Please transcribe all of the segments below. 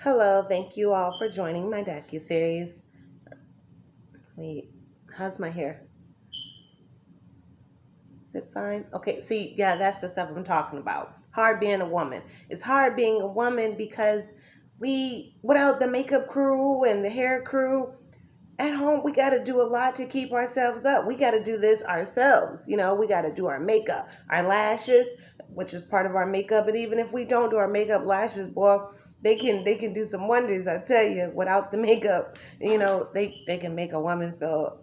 Hello, thank you all for joining my docu-series. Wait, how's my hair? Is it fine? Okay, see, yeah, that's the stuff I'm talking about. Hard being a woman. It's hard being a woman because without the makeup crew and the hair crew, at home, we got to do a lot to keep ourselves up. We got to do this ourselves. We got to do our makeup, our lashes, which is part of our makeup. And even if we don't do our makeup, lashes, boy, they can do some wonders. I tell you, without the makeup, they can make a woman feel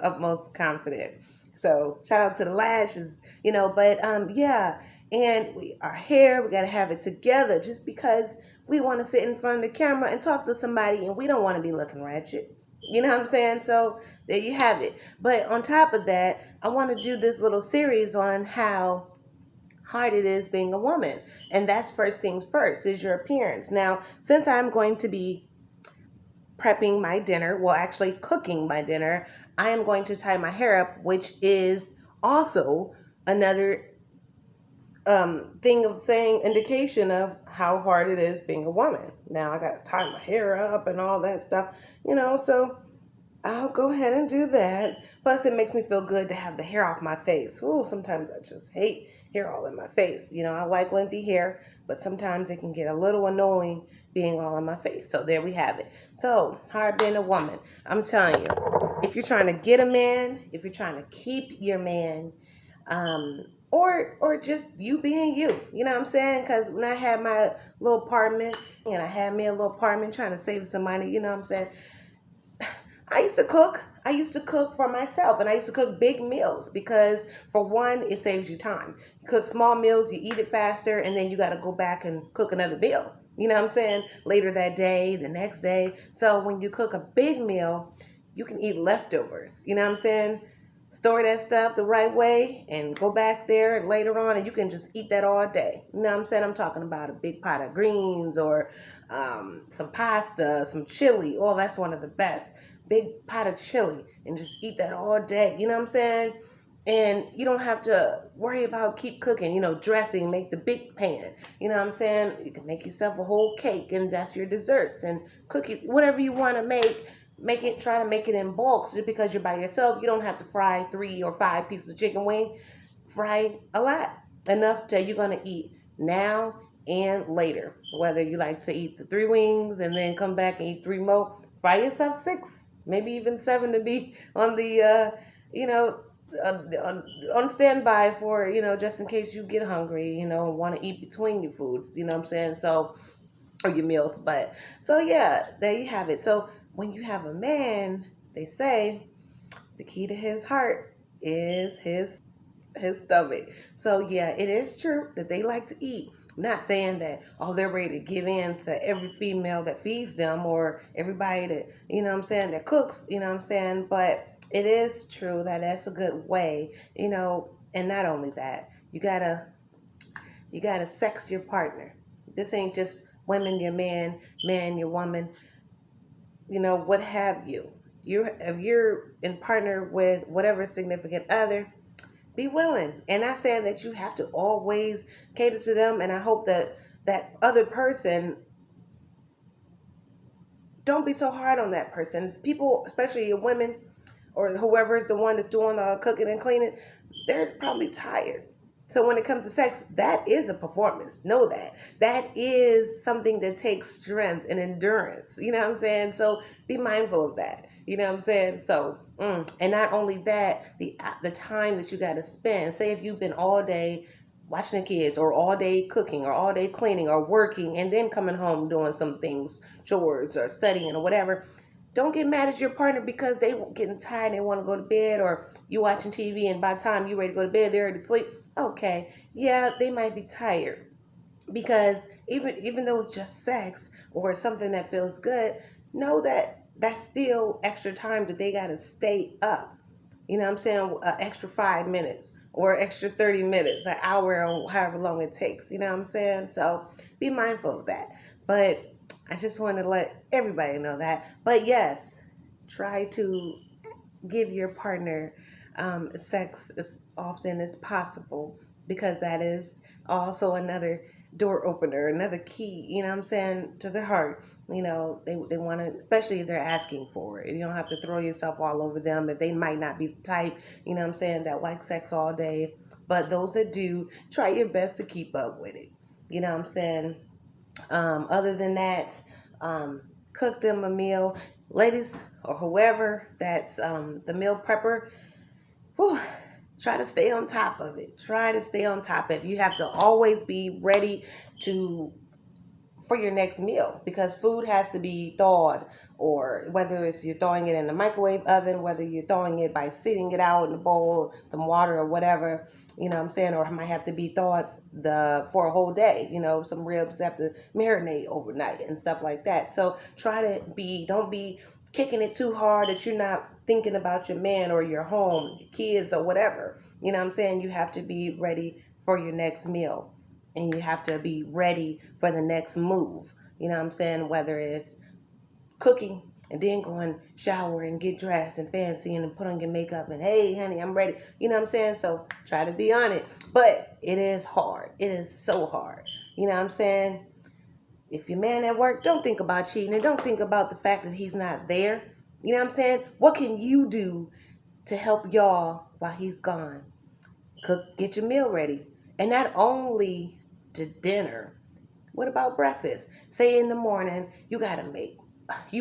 utmost confident. So shout out to the lashes, But yeah, and our hair, we got to have it together. Just because we want to sit in front of the camera and talk to somebody, and we don't want to be looking ratchet. You know what I'm saying? So there you have it. But on top of that, I want to do this little series on how hard it is being a woman. And that's first things first, is your appearance. Now, since I'm going to be prepping my dinner, well, actually cooking my dinner, I am going to tie my hair up, which is also another thing of saying indication of how hard it is being a woman. Now, I got to tie my hair up and all that stuff, so I'll go ahead and do that. Plus, it makes me feel good to have the hair off my face. Ooh, sometimes I just hate hair all in my face. I like lengthy hair, but sometimes it can get a little annoying being all in my face. So there we have it. So, hard being a woman. I'm telling you, if you're trying to get a man, if you're trying to keep your man, or just you being you, you know what I'm saying? Because when I had my little apartment, and I had me a little apartment trying to save some money, you know what I'm saying? I used to cook. I used to cook for myself, and I used to cook big meals because, for one, it saves you time. You cook small meals, you eat it faster, and then you got to go back and cook another meal. You know what I'm saying? Later that day, the next day. So when you cook a big meal, you can eat leftovers. You know what I'm saying? Store that stuff the right way and go back there later on, and you can just eat that all day. You know what I'm saying? I'm talking about a big pot of greens or some pasta, some chili. Oh, that's one of the best. Big pot of chili and just eat that all day. You know what I'm saying? And you don't have to worry about keep cooking, dressing, make the big pan. You know what I'm saying? You can make yourself a whole cake and that's your desserts and cookies, whatever you want to make it, try to make it in bulk. Just because you're by yourself, you don't have to fry 3 or 5 pieces of chicken wing. Fry a lot, enough that you're going to eat now and later. Whether you like to eat the 3 wings and then come back and eat 3 more, fry yourself 6, maybe even 7, to be on the you know on standby for, just in case you get hungry, want to eat between your foods, you know what I'm saying? So, or your meals. But so yeah, there you have it. So when you have a man, they say the key to his heart is his stomach. So yeah, it is true that they like to eat. I'm not saying that, oh, they're ready to give in to every female that feeds them or everybody that, that cooks, what I'm saying? But it is true that that's a good way, and not only that, you gotta sex your partner. This ain't just women your man, man your woman, what have you. If you're in partner with whatever significant other, be willing. And not saying that you have to always cater to them. And I hope that that other person, don't be so hard on that person. People, especially women or whoever is the one that's doing the cooking and cleaning, they're probably tired. So when it comes to sex, that is a performance. Know that. That is something that takes strength and endurance. You know what I'm saying? So be mindful of that. You know what I'm saying? So, and not only that, the time that you got to spend. Say if you've been all day watching the kids, or all day cooking, or all day cleaning, or working, and then coming home doing some things, chores, or studying, or whatever. Don't get mad at your partner because they getting tired and they want to go to bed, or you watching TV and by the time you ready to go to bed, they're ready to sleep. Okay, yeah, they might be tired because even though it's just sex or something that feels good, know that that's still extra time that they gotta stay up. You know what I'm saying? Extra 5 minutes or extra 30 minutes, an hour, or however long it takes. You know what I'm saying? So be mindful of that. But I just want to let everybody know that. But yes, try to give your partner sex as often as possible because that is also another door opener, another key, you know what I'm saying, to the heart. You know, they want to, especially if they're asking for it. You don't have to throw yourself all over them if they might not be the type, you know what I'm saying, that like sex all day. But those that do, try your best to keep up with it. You know what I'm saying? Other than that, cook them a meal. Ladies or whoever that's the meal prepper, whew, try to stay on top of it. Try to stay on top of it. You have to always be ready to for your next meal because food has to be thawed, or whether it's you're throwing it in the microwave oven, whether you're throwing it by sitting it out in a bowl, some water or whatever, you know what I'm saying, or it might have to be thawed for a whole day. You know, some ribs have to marinate overnight and stuff like that. So try to don't be kicking it too hard that you're not thinking about your man or your home, your kids or whatever. You know what I'm saying? You have to be ready for your next meal, and you have to be ready for the next move. You know what I'm saying? Whether it's cooking and then going shower and get dressed and fancy and put on your makeup and hey honey, I'm ready. You know what I'm saying? So try to be on it. But it is hard. It is so hard. You know what I'm saying? If your man at work, don't think about cheating and don't think about the fact that he's not there. You know what I'm saying? What can you do to help y'all while he's gone? Cook, get your meal ready. And not only to dinner. What about breakfast? Say in the morning, you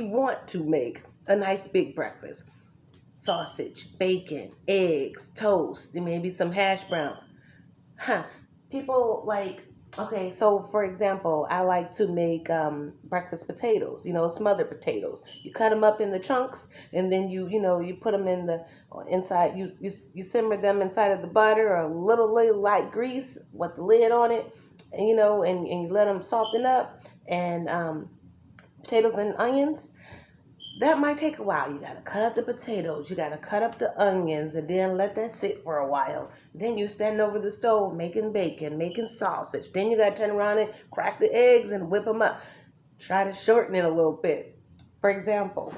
want to make a nice big breakfast. Sausage, bacon, eggs, toast, and maybe some hash browns. Huh. People like, okay, so for example, I like to make breakfast potatoes, smothered potatoes. You cut them up in the chunks, and then you put them in the inside. You simmer them inside of the butter or a little light grease with the lid on it, and you let them soften up. And potatoes and onions, that might take a while. You gotta cut up the potatoes, you gotta cut up the onions, and then let that sit for a while. Then you stand over the stove making bacon, making sausage. Then you gotta turn around and crack the eggs and whip them up. Try to shorten it a little bit. For example,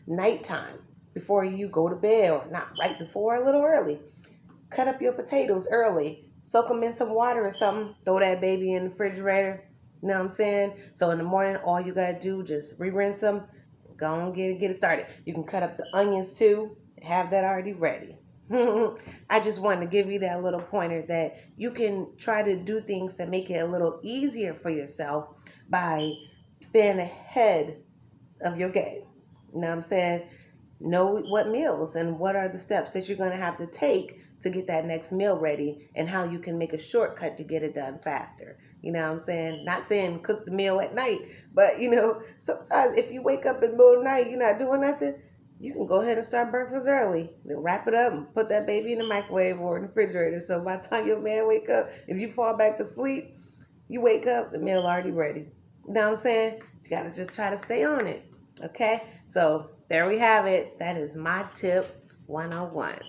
nighttime, before you go to bed, or not right before, a little early, cut up your potatoes early. Soak them in some water or something. Throw that baby in the refrigerator. You know what I'm saying? So in the morning, all you gotta do, just re-rinse them. Go on, get it started. You can cut up the onions too. Have that already ready. I just wanted to give you that little pointer that you can try to do things to make it a little easier for yourself by staying ahead of your game. You know what I'm saying? Know what meals and what are the steps that you're going to have to take to get that next meal ready, and how you can make a shortcut to get it done faster. You know what I'm saying? Not saying cook the meal at night, but sometimes if you wake up in the middle of the night, you're not doing nothing, you can go ahead and start breakfast early. Then wrap it up and put that baby in the microwave or in the refrigerator. So by the time your man wake up, if you fall back to sleep, you wake up, the meal already ready. You know what I'm saying? You gotta just try to stay on it. Okay? So there we have it. That is my tip 101.